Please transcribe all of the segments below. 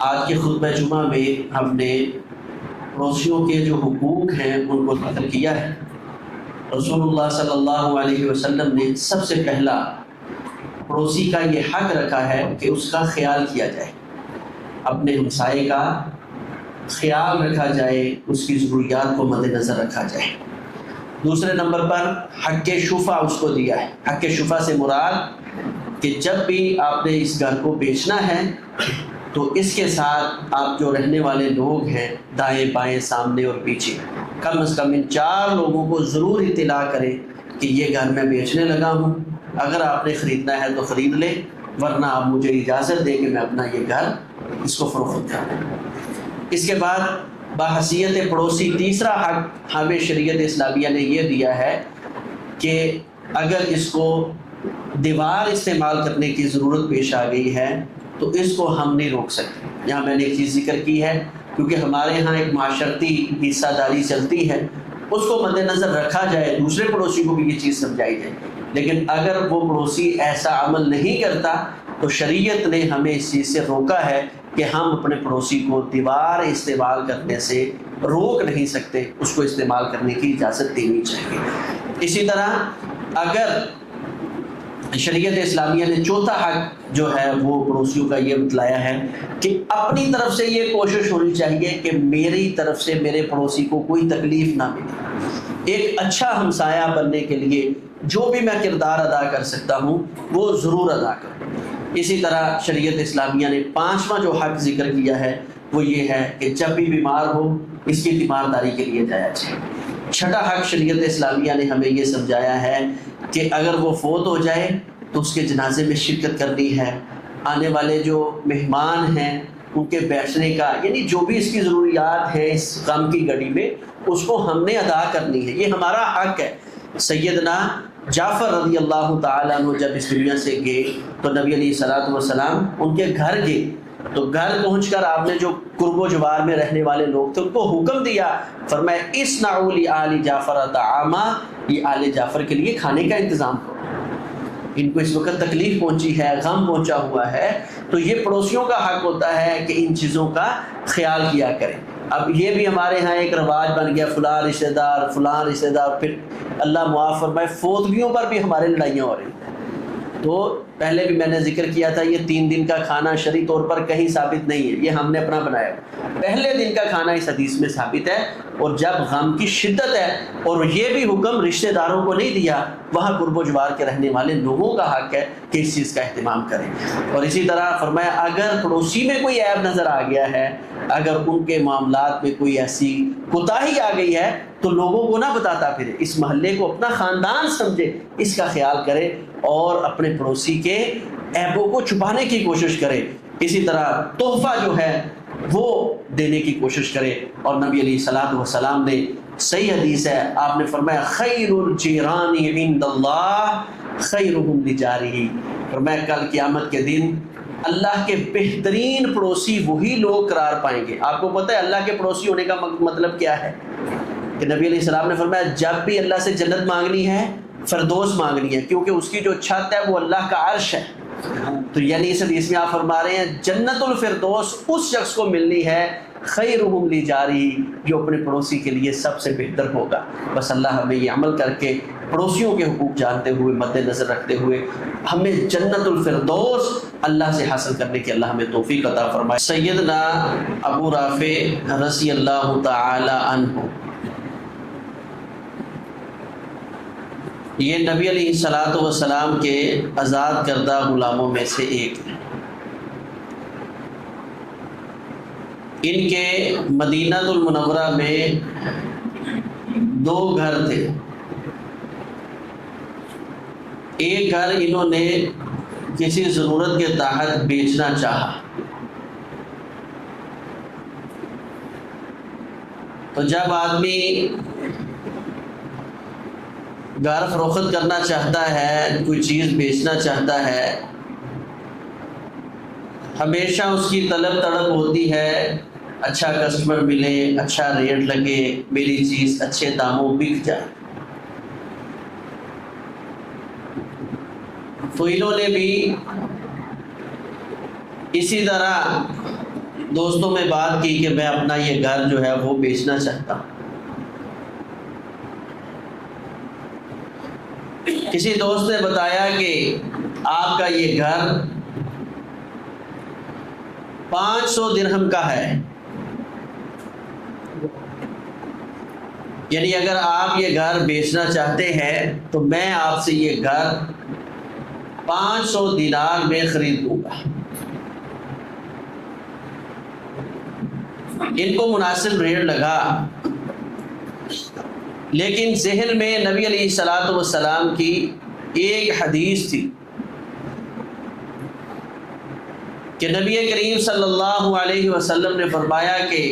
آج کے خطبہ جمعہ میں ہم نے پڑوسیوں کے جو حقوق ہیں ان کو ذکر کیا ہے۔ رسول اللہ صلی اللہ علیہ وسلم نے سب سے پہلا پڑوسی کا یہ حق رکھا ہے کہ اس کا خیال کیا جائے، اپنے ہمسائے کا خیال رکھا جائے، اس کی ضروریات کو مد نظر رکھا جائے۔ دوسرے نمبر پر حق شفع اس کو دیا ہے۔ حق شفع سے مراد کہ جب بھی آپ نے اس گھر کو بیچنا ہے تو اس کے ساتھ آپ جو رہنے والے لوگ ہیں دائیں بائیں سامنے اور پیچھے، کم از کم ان 4 لوگوں کو ضرور اطلاع کریں کہ یہ گھر میں بیچنے لگا ہوں، اگر آپ نے خریدنا ہے تو خرید لیں، ورنہ آپ مجھے اجازت دیں کہ میں اپنا یہ گھر اس کو فروخت کروں۔ اس کے بعد بحیثیت پڑوسی تیسرا حق ہمیں شریعت اسلامیہ نے یہ دیا ہے کہ اگر اس کو دیوار استعمال کرنے کی ضرورت پیش آ گئی ہے تو اس کو ہم نہیں روک سکتے۔ یہاں میں نے ایک چیز ذکر کی ہے، کیونکہ ہمارے ہاں ایک معاشرتی حصہ داری چلتی ہے، اس کو مد نظر رکھا جائے، دوسرے پڑوسی کو بھی یہ چیز سمجھائی جائے، لیکن اگر وہ پڑوسی ایسا عمل نہیں کرتا تو شریعت نے ہمیں اس چیز سے روکا ہے کہ ہم اپنے پڑوسی کو دیوار استعمال کرنے سے روک نہیں سکتے، اس کو استعمال کرنے کی اجازت دینی چاہیے۔ اسی طرح اگر شریعت اسلامیہ نے چوتھا حق جو ہے وہ پڑوسیوں کا یہ بتلایا ہے کہ اپنی طرف سے یہ کوشش ہونی چاہیے کہ میری طرف سے میرے پڑوسی کو کوئی تکلیف نہ ملے۔ ایک اچھا ہمسایہ بننے کے لیے جو بھی میں کردار ادا کر سکتا ہوں وہ ضرور ادا کروں۔ اسی طرح شریعت اسلامیہ نے 5واں جو حق ذکر کیا ہے وہ یہ ہے کہ جب بھی بیمار ہو اس کی تیمارداری کے لیے جایا جائے۔ چھٹا حق شریعت اسلامیہ نے ہمیں یہ سمجھایا ہے کہ اگر وہ فوت ہو جائے تو اس کے جنازے میں شرکت کرنی ہے، آنے والے جو مہمان ہیں ان کے بیٹھنے کا، یعنی جو بھی اس کی ضروریات ہیں اس غم کی گھڑی میں، اس کو ہم نے ادا کرنی ہے، یہ ہمارا حق ہے۔ سیدنا جعفر رضی اللہ تعالیٰ عنہ جب اس دنیا سے گئے تو نبی علیہ الصلوۃ والسلام ان کے گھر گئے، تو گھر پہنچ کر آپ نے جو قرب و جوار میں رہنے والے لوگ تھے ان کو حکم دیا، فرمایا اصنعوا لآل جعفر طعاما، یہ آل جعفر کے لیے کھانے کا انتظام کرو، ان کو اس وقت تکلیف پہنچی ہے، غم پہنچا ہوا ہے، تو یہ پڑوسیوں کا حق ہوتا ہے کہ ان چیزوں کا خیال کیا کریں۔ اب یہ بھی ہمارے ہاں ایک رواج بن گیا، فلاں رشتہ دار، پھر اللہ معاف فرمائے فوتگیوں پر بھی ہمارے لڑائیاں ہو رہی ہیں۔ تو پہلے بھی میں نے ذکر کیا تھا، یہ 3 دن کا کھانا شرعی طور پر کہیں ثابت نہیں ہے، یہ ہم نے اپنا بنایا۔ پہلے دن کا کھانا اس حدیث میں ثابت ہے، اور جب غم کی شدت ہے، اور یہ بھی حکم رشتہ داروں کو نہیں دیا، وہاں قرب و جوار کے رہنے والے لوگوں کا حق ہے کہ اس چیز کا اہتمام کریں۔ اور اسی طرح فرمایا اگر پڑوسی میں کوئی عیب نظر آ گیا ہے، اگر ان کے معاملات میں کوئی ایسی کوتاہی آ گئی ہے تو لوگوں کو نہ بتاتا پھرے، اس محلے کو اپنا خاندان سمجھے، اس کا خیال کرے اور اپنے پڑوسی کے عیبوں کو چھپانے کی کوشش کرے۔ اسی طرح تحفہ جو ہے وہ دینے کی کوشش کرے، اور نبی علیہ الصلوۃ والسلام نے صحیح حدیث ہے، آپ نے فرمایا خیر الجیران عند اللہ خیرهم لجارہ، فرمایا کل قیامت کے دن اللہ کے بہترین پڑوسی وہی لوگ قرار پائیں گے۔ آپ کو پتہ ہے اللہ کے پڑوسی ہونے کا مطلب کیا ہے؟ کہ نبی علیہ السلام نے فرمایا جب بھی اللہ سے جنت مانگنی ہے فردوس مانگنی ہے، کیونکہ اس کی جو چھت ہے وہ اللہ کا عرش ہے۔ تو یعنی اس حدیث میں آپ فرما رہے ہیں جنت الفردوس اس شخص کو ملنی ہے خیرہم لجارہ، جو اپنے پڑوسی کے لیے سب سے بہتر ہوگا۔ بس اللہ ہمیں یہ عمل کر کے پڑوسیوں کے حقوق جانتے ہوئے مد نظر رکھتے ہوئے ہمیں جنت الفردوس اللہ سے حاصل کرنے کی اللہ ہمیں توفیق عطا فرمائے۔ سیدنا ابو رافع رضی اللہ تعالی عنہ، یہ نبی علیہ الصلوۃ والسلام کے آزاد کردہ غلاموں میں سے ایک ہیں۔ ان کے مدینہ المنورہ میں 2 گھر تھے۔ ایک گھر انہوں نے کسی ضرورت کے تحت بیچنا چاہا، تو جب آدمی گھر فروخت کرنا چاہتا ہے، کوئی چیز بیچنا چاہتا ہے، ہمیشہ اس کی طلب تڑپ ہوتی ہے اچھا کسٹمر ملے، اچھا ریٹ لگے، میری چیز اچھے داموں بک جائے۔ تو انہوں نے بھی اسی طرح دوستوں میں بات کی کہ میں اپنا یہ گھر جو ہے وہ بیچنا چاہتا ہوں. کسی دوست نے بتایا کہ آپ کا یہ گھر 500 درہم کا ہے، یعنی اگر آپ یہ گھر بیچنا چاہتے ہیں تو میں آپ سے یہ گھر 500 دینار میں خرید لوں گا. ان کو مناسب ریٹ لگا، لیکن ذہن میں نبی علیہ الصلوۃ والسلام کی ایک حدیث تھی کہ نبی کریم صلی اللہ علیہ وسلم نے فرمایا کہ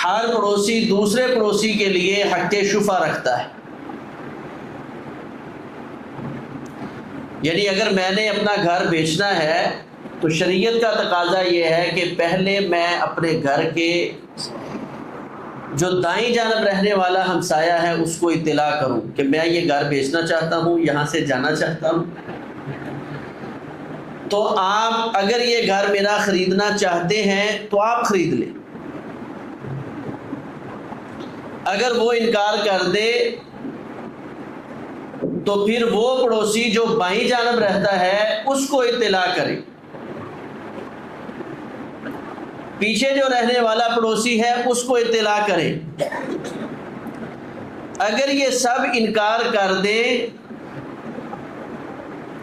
ہر پڑوسی دوسرے پڑوسی کے لیے حق شفع رکھتا ہے. یعنی اگر میں نے اپنا گھر بیچنا ہے تو شریعت کا تقاضا یہ ہے کہ پہلے میں اپنے گھر کے جو دائیں جانب رہنے والا ہمسایہ ہے اس کو اطلاع کروں کہ میں یہ گھر بیچنا چاہتا ہوں، یہاں سے جانا چاہتا ہوں. تو آپ اگر یہ گھر میرا خریدنا چاہتے ہیں تو آپ خرید لیں. اگر وہ انکار کر دے تو پھر وہ پڑوسی جو بائیں جانب رہتا ہے اس کو اطلاع کرے. پیچھے جو رہنے والا پڑوسی ہے اس کو اطلاع کرے. اگر یہ سب انکار کر دے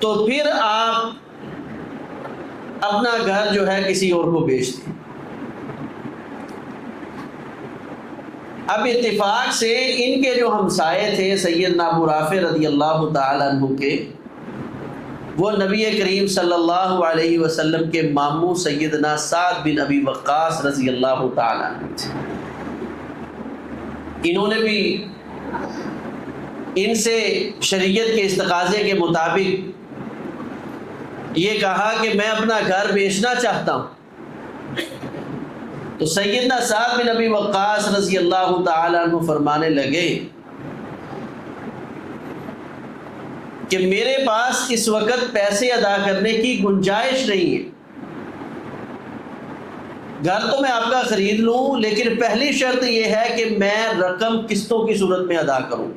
تو پھر آپ اپنا گھر جو ہے کسی اور کو بیچ دیں. اب اتفاق سے ان کے جو ہمسائے تھے سیدنا ابو رافع رضی اللہ تعالیٰ عنہ کے، وہ نبی کریم صلی اللہ علیہ وسلم کے ماموں سیدنا سعد بن ابی وقاص رضی اللہ تعالیٰ عنہ تھے. انہوں نے بھی ان سے شریعت کے استقاضے کے مطابق یہ کہا کہ میں اپنا گھر بیچنا چاہتا ہوں. تو سیدنا سعد بن ابی وقاص رضی اللہ تعالیٰ عنہ فرمانے لگے کہ میرے پاس اس وقت پیسے ادا کرنے کی گنجائش نہیں ہے. گھر تو میں آپ کا خرید لوں، لیکن پہلی شرط یہ ہے کہ میں رقم قسطوں کی صورت میں ادا کروں.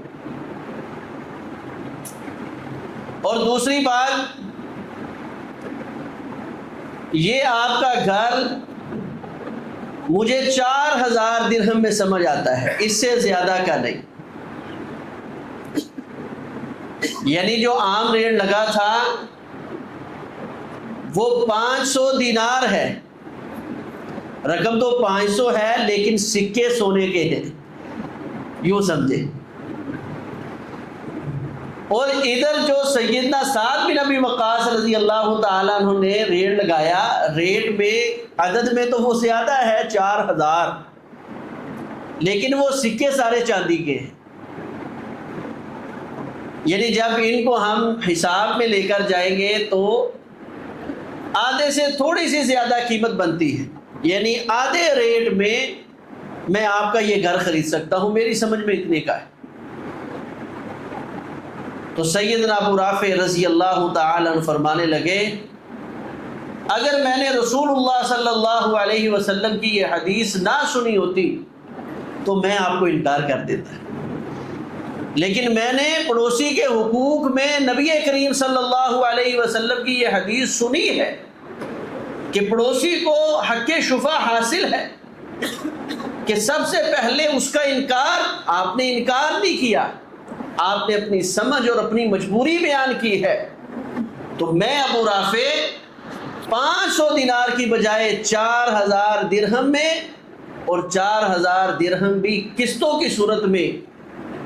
اور دوسری بات یہ آپ کا گھر مجھے 4000 درہم میں سمجھ آتا ہے، اس سے زیادہ کا نہیں. یعنی جو عام ریٹ لگا تھا وہ 500 دینار ہے، رقم تو 500 ہے لیکن سکے سونے کے ہیں، یوں سمجھے. اور ادھر جو سیدنا سعد بن ابی وقاص رضی اللہ تعالیٰ عنہ نے ریٹ لگایا، ریٹ میں عدد میں تو وہ زیادہ ہے 4000، لیکن وہ سکے سارے چاندی کے ہیں. یعنی جب ان کو ہم حساب میں لے کر جائیں گے تو آدھے سے تھوڑی سی زیادہ قیمت بنتی ہے. یعنی آدھے ریٹ میں آپ کا یہ گھر خرید سکتا ہوں، میری سمجھ میں اتنے کا ہے. تو سیدنا ابو رافع رضی اللہ تعالی عنہ فرمانے لگے اگر میں نے رسول اللہ صلی اللہ علیہ وسلم کی یہ حدیث نہ سنی ہوتی تو میں آپ کو انکار کر دیتا، لیکن میں نے پڑوسی کے حقوق میں نبی کریم صلی اللہ علیہ وسلم کی یہ حدیث سنی ہے کہ پڑوسی کو حق شفع حاصل ہے، کہ سب سے پہلے اس کا انکار آپ نے انکار نہیں کیا، آپ نے اپنی سمجھ اور اپنی مجبوری بیان کی ہے. تو میں ابو رافع 500 دینار کی بجائے 4000 درہم میں، اور 4000 درہم بھی قسطوں کی صورت میں،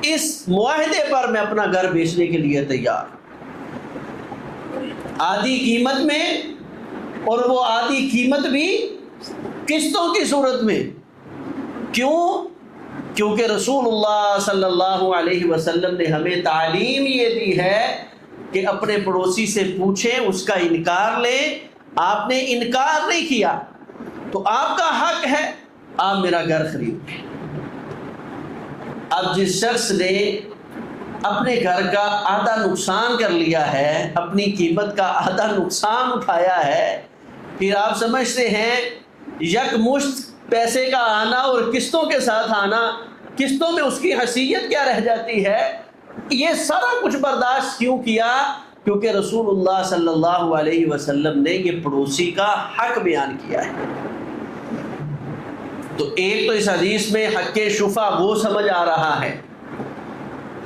اس معاہدے پر میں اپنا گھر بیچنے کے لیے تیار، آدھی قیمت میں، اور وہ آدھی قیمت بھی قسطوں کی صورت میں. کیوں؟ کیونکہ رسول اللہ صلی اللہ علیہ وسلم نے ہمیں تعلیم یہ دی ہے کہ اپنے پڑوسی سے پوچھیں، اس کا انکار لیں. آپ نے انکار نہیں کیا تو آپ کا حق ہے، آپ میرا گھر خریدیں. اب جس شخص نے اپنے گھر کا آدھا نقصان کر لیا ہے، اپنی قیمت کا آدھا نقصان اٹھایا ہے، پھر آپ سمجھتے ہیں یک مشت پیسے کا آنا اور قسطوں کے ساتھ آنا، قسطوں میں اس کی حیثیت کیا رہ جاتی ہے؟ یہ سارا کچھ برداشت کیوں کیا؟ کیونکہ رسول اللہ صلی اللہ علیہ وسلم نے یہ پڑوسی کا حق بیان کیا ہے۔ تو ایک تو اس حدیث میں حق شفا وہ سمجھ آ رہا ہے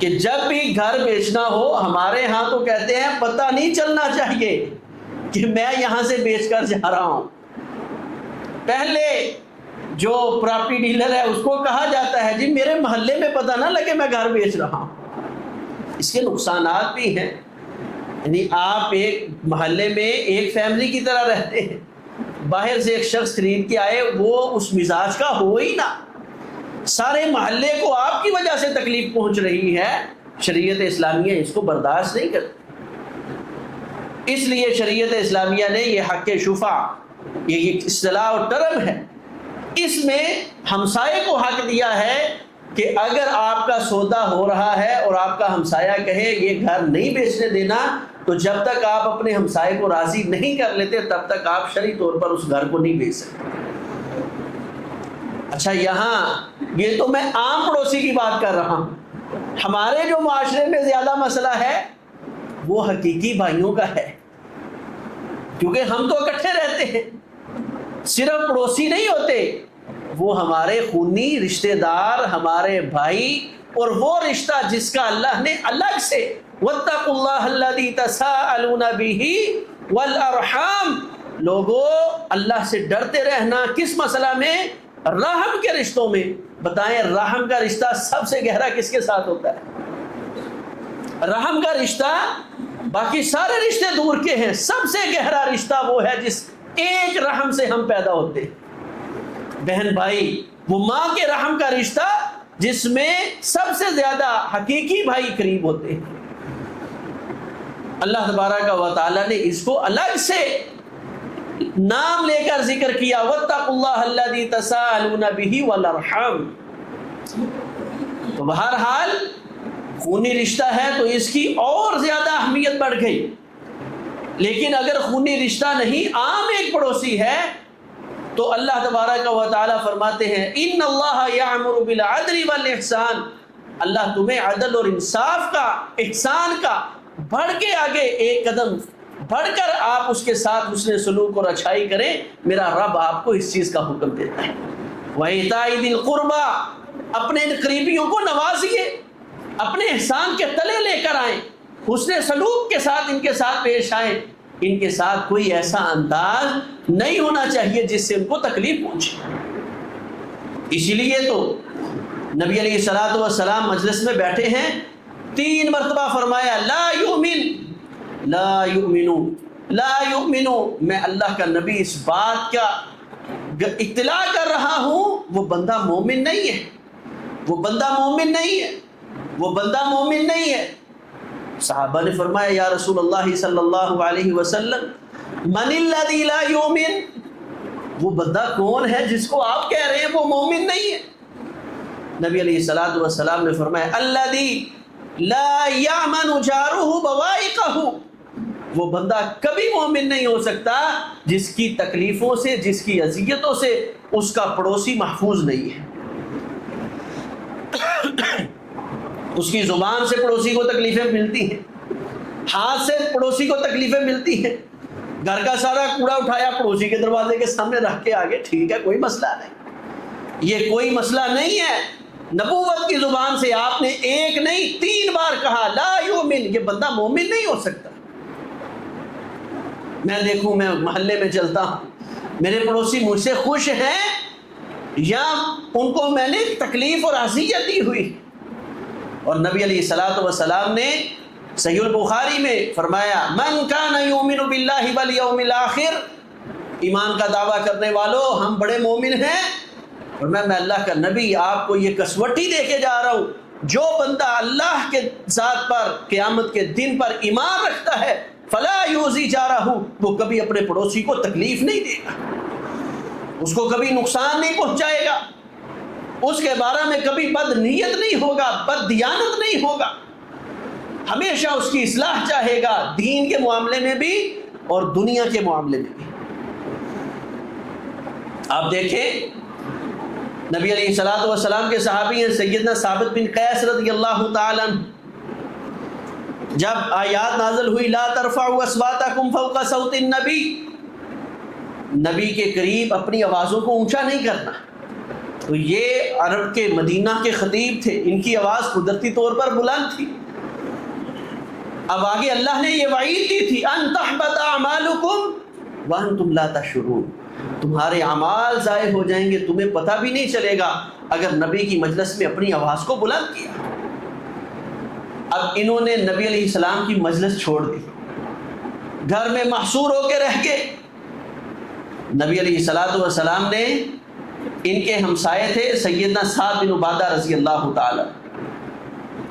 کہ جب بھی گھر بیچنا ہو، ہمارے ہاں تو کہتے ہیں پتہ نہیں چلنا چاہیے کہ میں یہاں سے بیچ کر جا رہا ہوں۔ پہلے جو پراپرٹی ڈیلر ہے اس کو کہا جاتا ہے جی میرے محلے میں پتہ نہ لگے میں گھر بیچ رہا ہوں۔ اس کے نقصانات بھی ہیں، یعنی آپ ایک محلے میں ایک فیملی کی طرح رہتے ہیں، باہر سے ایک شخص خرید کے آئے وہ اس مزاج کا ہو ہی نہ، سارے محلے کو آپ کی وجہ سے تکلیف پہنچ رہی ہے، شریعت اسلامیہ اس کو برداشت نہیں کرتی۔ اس لیے شریعت اسلامیہ نے یہ حق شفا، یہ اصطلاح اور ٹرم ہے، اس میں ہمسائے کو حق دیا ہے کہ اگر آپ کا سودا ہو رہا ہے اور آپ کا ہمسایہ کہے یہ گھر نہیں بیچنے دینا، تو جب تک آپ اپنے ہمسائے کو راضی نہیں کر لیتے تب تک آپ شرعی طور پر اس گھر کو نہیں بیچ سکتے۔ اچھا، یہاں یہ تو میں عام پڑوسی کی بات کر رہا ہوں، ہمارے جو معاشرے میں زیادہ مسئلہ ہے وہ حقیقی بھائیوں کا ہے، کیونکہ ہم تو اکٹھے رہتے ہیں، صرف پڑوسی نہیں ہوتے، وہ ہمارے خونی رشتہ دار، ہمارے بھائی، اور وہ رشتہ جس کا اللہ نے الگ سے وَاتَّقُوا اللَّهَ الَّذِي تَسَاءَلُونَ بِهِ وَالْأَرْحَامَ، لوگوں اللہ سے ڈرتے رہنا، کس مسئلہ میں؟ رحم کے رشتوں میں۔ بتائیں رحم کا رشتہ سب سے گہرا کس کے ساتھ ہوتا ہے؟ رحم کا رشتہ باقی سارے رشتے دور کے ہیں، سب سے گہرا رشتہ وہ ہے جس ایک رحم سے ہم پیدا ہوتے ہیں، بہن بھائی، وہ ماں کے رحم کا رشتہ جس میں سب سے زیادہ حقیقی بھائی قریب ہوتے ہیں۔ اللہ تبارک و تعالیٰ نے اس کو الگ سے نام لے کر ذکر کیا، وَاتَّقُوا اللَّهَ الَّذِي تَسَاءَلُونَ بِهِ وَالْأَرْحَامَ۔ تو بہرحال خونی رشتہ ہے تو اس کی اور زیادہ اہمیت بڑھ گئی، لیکن اگر خونی رشتہ نہیں، عام ایک پڑوسی ہے، تو اللہ تبارک و تعالیٰ فرماتے ہیں إِنَّ اللَّهَ يَعْمُرُ بِالْعَدْلِ وَالْإِحْسَانِ، اللہ تمہیں عدل اور انصاف کا، احسان کا، بڑھ کے آگے ایک قدم بڑھ کر آپ اس کے ساتھ حسن سلوک اور اچھائی کریں، میرا رب آپ کو اس چیز کا حکم دیتا ہے۔ وَإِيتَاءِ ذِي الْقُرْبَى، اپنے قریبیوں کو نوازیے، اپنے احسان کے تلے لے کر آئیں، حسن سلوک کے ساتھ ان کے ساتھ پیش آئیں، ان کے ساتھ کوئی ایسا انداز نہیں ہونا چاہیے جس سے ان کو تکلیف پہنچے۔ اسی لیے تو نبی علیہ الصلوۃ والسلام مجلس میں بیٹھے ہیں، 3 مرتبہ فرمایا لا یؤمن لا یؤمنو لا یؤمنو، میں اللہ کا نبی اس بات کا اطلاع کر رہا ہوں وہ بندہ مومن نہیں ہے، وہ بندہ مومن نہیں ہے، وہ بندہ مومن نہیں ہے۔ صحابہ نے فرمایا یا رسول اللہ صلی اللہ علیہ وسلم من الذی لا یؤمن، وہ بندہ کون ہے جس کو آپ کہہ رہے ہیں وہ مومن نہیں ہے؟ نبی علیہ الصلوۃ والسلام نے فرمایا الذی لا یامن جارہ بوائقہ، وہ بندہ کبھی مومن نہیں ہو سکتا جس کی تکلیفوں سے، جس کی اذیتوں سے اس کا پڑوسی محفوظ نہیں ہے۔ اس کی زبان سے پڑوسی کو تکلیفیں ملتی ہیں، ہاتھ سے پڑوسی کو تکلیفیں ملتی ہیں، گھر کا سارا کوڑا اٹھایا پڑوسی کے دروازے کے سامنے رکھ کے آگے، ٹھیک ہے کوئی مسئلہ نہیں، یہ کوئی مسئلہ نہیں ہے۔ نبوت کی زبان سے آپ نے ایک نہیں 3 بار کہا لا یؤمن، یہ بندہ مومن نہیں ہو سکتا۔ میں دیکھوں، میں محلے میں چلتا ہوں، میرے پڑوسی مجھ سے خوش ہیں یا ان کو میں نے تکلیف اور اذیت دی ہوئی، اور نبی علیہ الصلوۃ والسلام نے صحیح البخاری میں فرمایا من کان یؤمن باللہ والیوم الآخر، ایمان کا دعویٰ کرنے والوں ہم بڑے مومن ہیں، اور میں اللہ کا نبی آپ کو یہ کسوٹی دے کے جا رہا ہوں، جو بندہ اللہ کے ذات پر قیامت کے دن پر ایمان رکھتا ہے فلا یؤذی جارہ، وہ کبھی اپنے پڑوسی کو تکلیف نہیں دے گا، اس کو کبھی نقصان نہیں پہنچائے گا، اس کے بارے میں کبھی بد نیت نہیں ہوگا، بد دیانت نہیں ہوگا۔ ہمیشہ اس کی اصلاح چاہے گا، دین کے معاملے میں بھی اور دنیا کے معاملے میں بھی۔ آپ دیکھیں نبی علیہ الصلوۃ والسلام کے صحابی ہیں سیدنا ثابت بن قیس رضی اللہ تعالی عنہ، جب آیات نازل ہوئی لا ترفعوا اصواتکم فوق صوت النبی، نبی کے قریب اپنی آوازوں کو اونچا نہیں کرنا، تو یہ عرب کے مدینہ کے خطیب تھے، ان کی آواز قدرتی طور پر بلند تھی۔ اب آگے اللہ نے یہ وعید دی تھی ان تحبط اعمالکم وانتم لا تشعرون، تمہارے اعمال ضائع ہو جائیں گے، تمہیں پتہ بھی نہیں چلے گا اگر نبی کی مجلس میں اپنی آواز کو بلند کیا۔ اب انہوں نے نبی علیہ السلام کی مجلس چھوڑ دی، گھر میں محصور ہو کے رہ گئے۔ نبی علیہ الصلوۃ والسلام نے، ان کے ہمسائے تھے سیدنا سعد بن عبادہ رضی اللہ تعالی،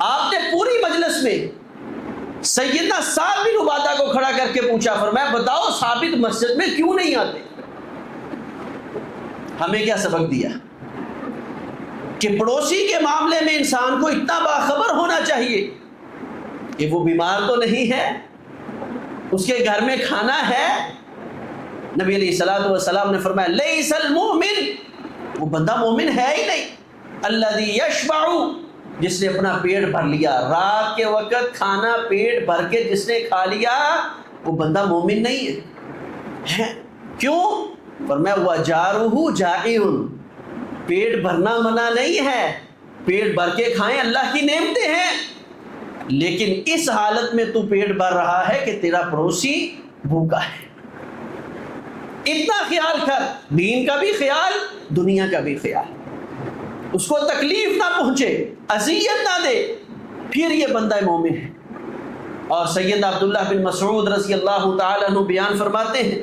آپ نے پوری مجلس میں سیدنا سعد بن عبادہ کو کھڑا کر کے پوچھا، فرمایا بتاؤ ثابت مسجد میں کیوں نہیں آتے؟ ہمیں کیا سبق دیا کہ پڑوسی کے معاملے میں انسان کو اتنا باخبر ہونا چاہیے کہ وہ بیمار تو نہیں ہے، اس کے گھر میں کھانا ہے۔ نبی علیہ الصلوۃ والسلام نے فرمایا لیس المؤمن، وہ بندہ مومن ہے ہی نہیں، الذی یشبع، جس نے اپنا پیٹ بھر لیا، رات کے وقت کھانا پیٹ بھر کے جس نے کھا لیا وہ بندہ مومن نہیں ہے۔ کیوں؟ فرمایا وجارہ جائع، پیٹ بھرنا منع نہیں ہے، پیٹ بھر کے کھائیں، اللہ کی نعمتیں ہیں، لیکن اس حالت میں تو پیٹ بھر رہا ہے کہ تیرا پڑوسی بھوکا ہے۔ اتنا خیال کر، دین کا بھی خیال، دنیا کا بھی خیال، اس کو تکلیف نہ پہنچے، اذیت نہ دے، پھر یہ بندہ مومن ہے۔ اور سیدنا عبداللہ بن مسعود رضی اللہ تعالیٰ عنہ بیان فرماتے ہیں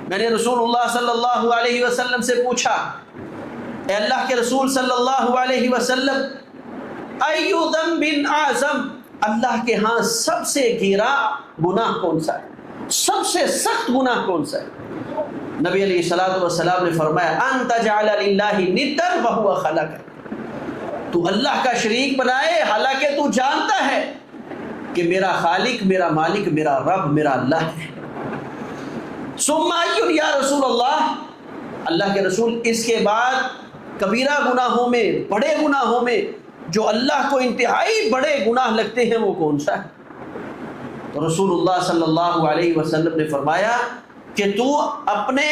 میں نے رسول اللہ صلی اللہ علیہ وسلم سے پوچھا، اے اللہ کے رسول صلی اللہ علیہ وسلم، ایو ذنب اعظم، اللہ کے ہاں سب سے گہرا گناہ کون سا ہے، سب سے سخت گناہ کون سا ہے؟ نبی علیہ الصلوۃ والسلام نے فرمایا ان تجعل للہ ندا وهو خلقک، تو اللہ کا شریک بنائے حالانکہ تو جانتا ہے کہ میرا خالق، میرا مالک، میرا رب، میرا اللہ ہے۔ ثم ای یا رسول اللہ، اللہ کے رسول اس کے بعد کبیرہ گناہوں میں، بڑے گناہوں میں جو اللہ کو انتہائی بڑے گناہ لگتے ہیں وہ کون سا ہے؟ تو رسول اللہ صلی اللہ علیہ وسلم نے فرمایا کہ تو اپنے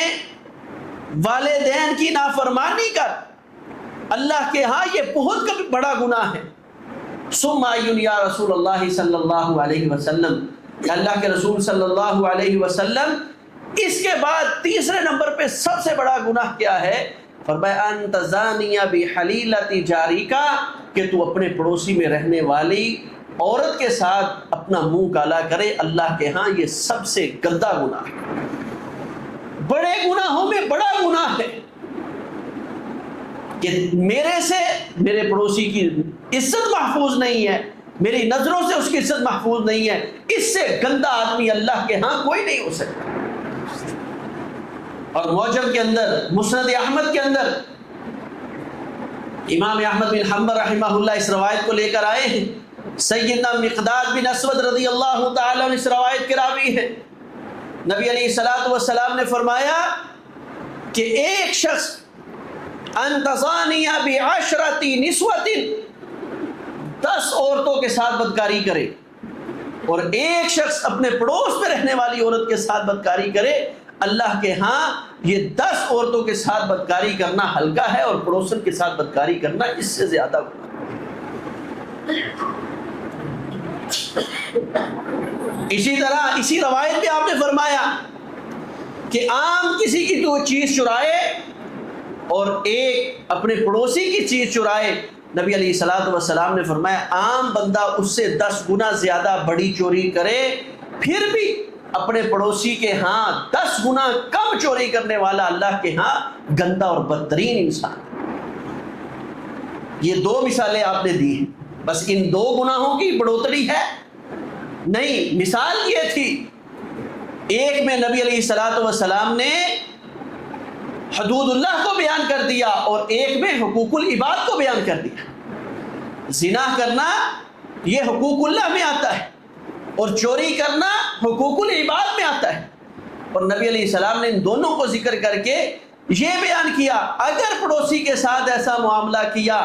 والدین کی نافرمانی کر، اللہ کے ہاں یہ بہت بڑا گناہ ہے۔ ثم ای یا رسول اللہ صلی اللہ علیہ وسلم، اللہ کے رسول صلی اللہ علیہ وسلم اس کے بعد تیسرے نمبر پہ سب سے بڑا گناہ کیا ہے؟ فرمایا ان تزانی بحلیلۃ جاریک، کہ تو اپنے پڑوسی میں رہنے والی عورت کے ساتھ اپنا منہ کالا کرے، اللہ کے ہاں یہ سب سے گندا گناہ ہے، بڑے گناہوں میں بڑا گناہ ہے کہ میرے سے میرے پڑوسی کی عزت محفوظ نہیں ہے، میری نظروں سے اس کی عزت محفوظ نہیں ہے، اس سے گندا آدمی اللہ کے ہاں کوئی نہیں ہو سکتا۔ اور معجم کے اندر، مسند احمد کے اندر امام احمد بن حنبل رحمہ اللہ اس روایت کو لے کر آئے ہیں، سیدنا مقداد بن اسود رضی اللہ تعالیٰ عنہ اس روایت کے راوی ہیں۔ نبی علیہ الصلوۃ والسلام نے فرمایا کہ ایک شخص ان تزانی بعشرۃ نسوۃ، 10 عورتوں کے ساتھ بدکاری کرے، اور ایک شخص اپنے پڑوس میں رہنے والی عورت کے ساتھ بدکاری کرے، اللہ کے ہاں یہ 10 عورتوں کے ساتھ بدکاری کرنا ہلکا ہے اور پڑوسن کے ساتھ بدکاری کرنا اس سے زیادہ گناہ۔ اسی طرح اسی روایت میں آپ نے فرمایا کہ عام کسی کی تو چیز چرائے اور ایک اپنے پڑوسی کی چیز چرائے، نبی علیہ الصلوۃ والسلام نے فرمایا عام بندہ اس سے 10 گنا زیادہ بڑی چوری کرے، پھر بھی اپنے پڑوسی کے ہاں 10 گنا کم چوری کرنے والا اللہ کے ہاں گندا اور بدترین انسان۔ یہ 2 مثالیں آپ نے دی ہیں، بس ان 2 گناہوں کی بڑھوتری ہے نہیں، مثال یہ تھی، ایک میں نبی علیہ الصلوۃ والسلام نے حدود اللہ کو بیان کر دیا اور ایک میں حقوق العباد کو بیان کر دیا۔ زنا کرنا یہ حقوق اللہ میں آتا ہے، اور چوری کرنا حقوق العباد میں آتا ہے۔ اور نبی علیہ السلام نے ان دونوں کو ذکر کر کے یہ بیان کیا، اگر پڑوسی کے ساتھ ایسا معاملہ کیا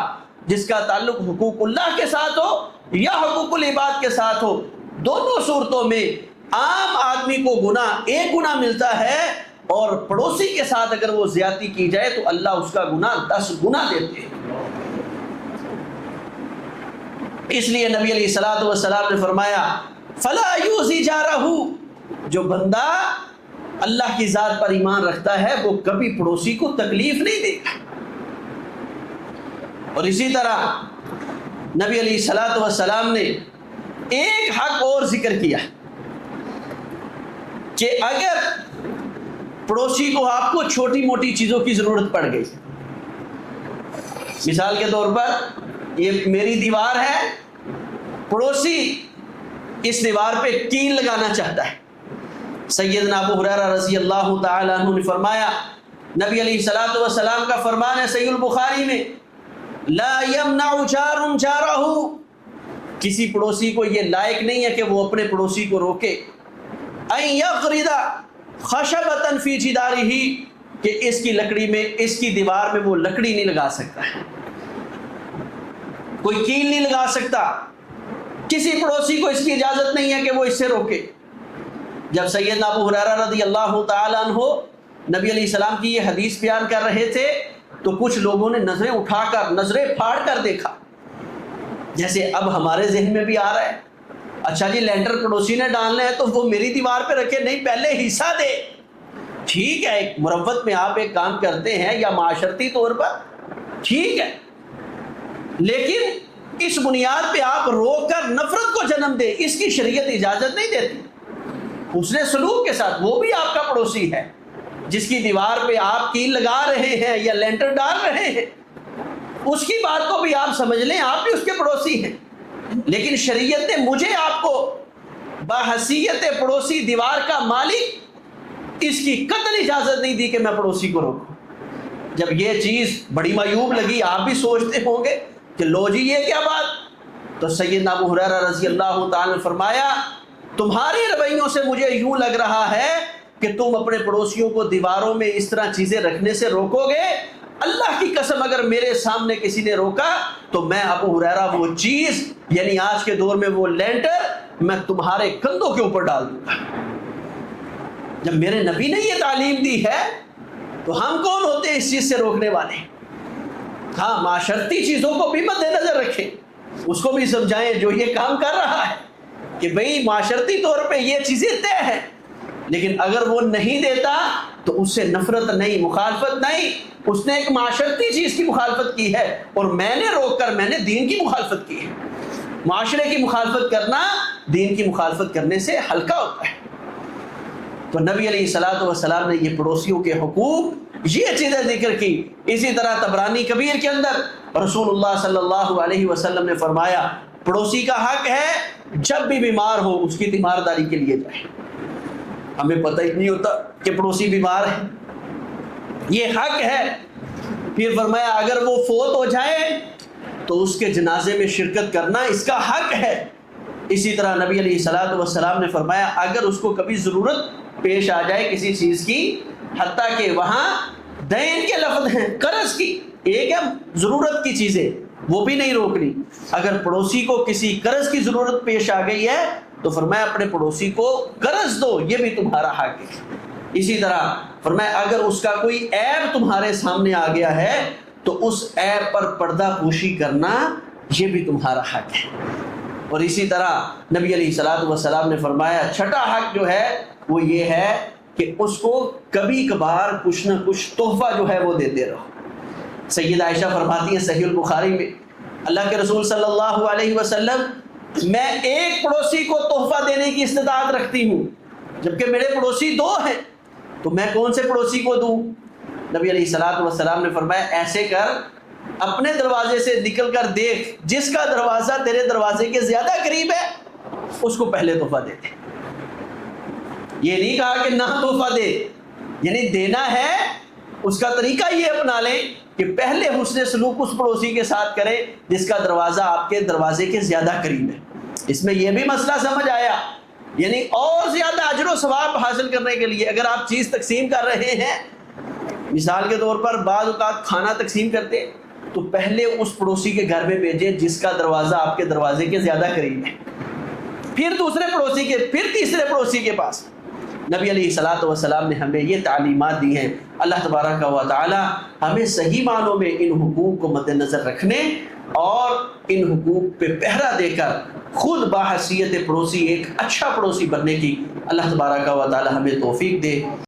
جس کا تعلق حقوق اللہ کے ساتھ ہو یا حقوق العباد کے ساتھ ہو، دونوں صورتوں میں عام آدمی کو گناہ ایک گناہ ملتا ہے، اور پڑوسی کے ساتھ اگر وہ زیادتی کی جائے تو اللہ اس کا گناہ 10 گنا دیتے ہیں۔ اس لیے نبی علیہ الصلوۃ والسلام نے فرمایا فلا یؤذی جارہ، جو بندہ اللہ کی ذات پر ایمان رکھتا ہے وہ کبھی پڑوسی کو تکلیف نہیں دے گا۔ اور اسی طرح نبی علیہ الصلوۃ والسلام نے ایک حق اور ذکر کیا کہ اگر پڑوسی کو آپ کو چھوٹی موٹی چیزوں کی ضرورت پڑ گئی، مثال کے طور پر یہ میری دیوار ہے، پڑوسی اس دیوار پہ کیل لگانا چاہتا ہے، سیدنا ابو ہریرہ رضی اللہ تعالی عنہ نے فرمایا، نبی علیہ الصلوۃ والسلام کا فرمان ہے صحیح البخاری میں، لا یمنع جار جارہ، کسی پڑوسی کو یہ لائق نہیں ہے کہ وہ اپنے پڑوسی کو روکے، ان یغرد خشبۃ فی جدارہ، کہ اس کی لکڑی میں، اس کی دیوار میں وہ لکڑی نہیں لگا سکتا ہے، کوئی کیل نہیں لگا سکتا، کسی پڑوسی کو اس کی اجازت نہیں ہے کہ وہ اس سے روکے۔ جب سیدنا ابو ہریرہ رضی اللہ تعالی عنہ نبی علیہ السلام کی یہ حدیث بیان کر رہے تھے تو کچھ لوگوں نے نظریں اٹھا کر، نظریں پھاڑ کر دیکھا، جیسے اب ہمارے ذہن میں بھی آ رہا ہے، اچھا جی لینٹر پڑوسی نے ڈالنا ہے تو وہ میری دیوار پہ رکھے، نہیں پہلے حصہ دے۔ ٹھیک ہے، ایک مروت میں آپ ایک کام کرتے ہیں یا معاشرتی طور پر ٹھیک ہے، لیکن اس بنیاد پہ آپ روک کر نفرت کو جنم دے، اس کی شریعت اجازت نہیں دیتی۔ اس نے سلوک کے ساتھ، وہ بھی آپ کا پڑوسی ہے، جس کی دیوار پہ آپ کیل لگا رہے ہیں یا لینٹر ڈال رہے ہیں، اس کی بات کو بھی آپ سمجھ لیں، آپ بھی اس کے پڑوسی ہیں، لیکن شریعت نے مجھے آپ کو بحیثیت پڑوسی دیوار کا مالک اس کی قطعی اجازت نہیں دی کہ میں پڑوسی کو روکوں۔ جب یہ چیز بڑی معیوب لگی، آپ بھی سوچتے ہوں گے کہ لو جی یہ کیا بات، تو سیدنا ابو ہریرہ رضی اللہ تعالی نے فرمایا تمہاری رویوں سے مجھے یوں لگ رہا ہے کہ تم اپنے پڑوسیوں کو دیواروں میں اس طرح چیزیں رکھنے سے روکو گے، اللہ کی قسم اگر میرے سامنے کسی نے روکا تو میں ابو ہریرہ وہ چیز، یعنی آج کے دور میں وہ لینٹر، میں تمہارے کندھوں کے اوپر ڈال دوں گا۔ جب میرے نبی نے یہ تعلیم دی ہے تو ہم کون ہوتے ہیں اس چیز سے روکنے والے؟ ہاں، معاشرتی چیزوں کو بھی مد نظر رکھیں، اس کو بھی سمجھائیں جو یہ کام کر رہا ہے کہ بھئی معاشرتی طور پہ یہ چیزیں طے ہیں، لیکن اگر وہ نہیں دیتا تو اس سے نفرت نہیں، مخالفت نہیں، اس نے ایک معاشرتی چیز کی مخالفت کی ہے، اور میں نے روک کر میں نے دین کی مخالفت کی ہے۔ معاشرے کی مخالفت کرنا دین کی مخالفت کرنے سے ہلکا ہوتا ہے۔ تو نبی علیہ الصلوۃ والسلام نے یہ پڑوسیوں کے حقوق، یہ چیزیں ذکر کی۔ اسی طرح طبرانی کبیر کے اندر رسول اللہ صلی اللہ علیہ وسلم نے فرمایا پڑوسی کا حق ہے جب بھی بیمار ہو اس کی تیمارداری کے لیے جائے۔ ہمیں پتہ ہی نہیں ہوتا کہ پڑوسی بیمار ہے، یہ حق ہے۔ پھر فرمایا اگر وہ فوت ہو جائے تو اس کے جنازے میں شرکت کرنا اس کا حق ہے۔ اسی طرح نبی علیہ الصلوۃ والسلام نے فرمایا اگر اس کو کبھی ضرورت پیش آ جائے کسی چیز کی، حتیٰ کہ وہاں دین کے لفظ ہیں، قرض کی، ایک ہے ضرورت کی چیزیں وہ بھی نہیں روکنی، اگر پڑوسی کو کسی قرض کی ضرورت پیش آ گئی ہے تو فرمایا اپنے پڑوسی کو قرض دو، یہ بھی تمہارا حق ہے۔ اسی طرح فرمایا اگر اس کا کوئی عیب تمہارے سامنے آ گیا ہے تو اس عیب پر پردہ پوشی کرنا یہ بھی تمہارا حق ہے۔ اور اسی طرح نبی علیہ الصلوۃ والسلام نے فرمایا چھٹا حق جو ہے وہ یہ ہے کہ اس کو کبھی کبھار کچھ نہ کچھ تحفہ جو ہے وہ دیتے رہو۔ سیدہ عائشہ فرماتی ہیں صحیح البخاری میں، اللہ کے رسول صلی اللہ علیہ وسلم میں ایک پڑوسی کو تحفہ دینے کی استطاعت رکھتی ہوں جبکہ میرے پڑوسی 2 ہیں، تو میں کون سے پڑوسی کو دوں؟ نبی علیہ الصلوۃ والسلام نے فرمایا ایسے کر، اپنے دروازے سے نکل کر دیکھ جس کا دروازہ تیرے دروازے کے زیادہ قریب ہے اس کو پہلے تحفہ دے دے۔ یہ نہیں کہا کہ نہ تحفہ دے، یعنی دینا ہے اس کا طریقہ یہ اپنا لیں کہ پہلے حسن سلوک اس پڑوسی کے ساتھ کریں جس کا دروازہ آپ کے دروازے کے زیادہ قریب ہے۔ اس میں یہ بھی مسئلہ سمجھ آیا، یعنی اور زیادہ اجر و ثواب حاصل کرنے کے لیے اگر آپ چیز تقسیم کر رہے ہیں، مثال کے طور پر بعض اوقات کھانا تقسیم کرتے تو پہلے اس پڑوسی کے گھر میں بھیجیں جس کا دروازہ آپ کے دروازے کے زیادہ قریب ہے، پھر دوسرے پڑوسی کے، پھر تیسرے پڑوسی کے پاس۔ نبی علیہ الصلوۃ والسلام نے ہمیں یہ تعلیمات دی ہیں۔ اللہ تبارک و تعالی ہمیں صحیح معنوں میں ان حقوق کو مد نظر رکھنے اور ان حقوق پہ پہرا دے کر خود باحیثیت پڑوسی ایک اچھا پڑوسی بننے کی اللہ تبارک و تعالی ہمیں توفیق دے۔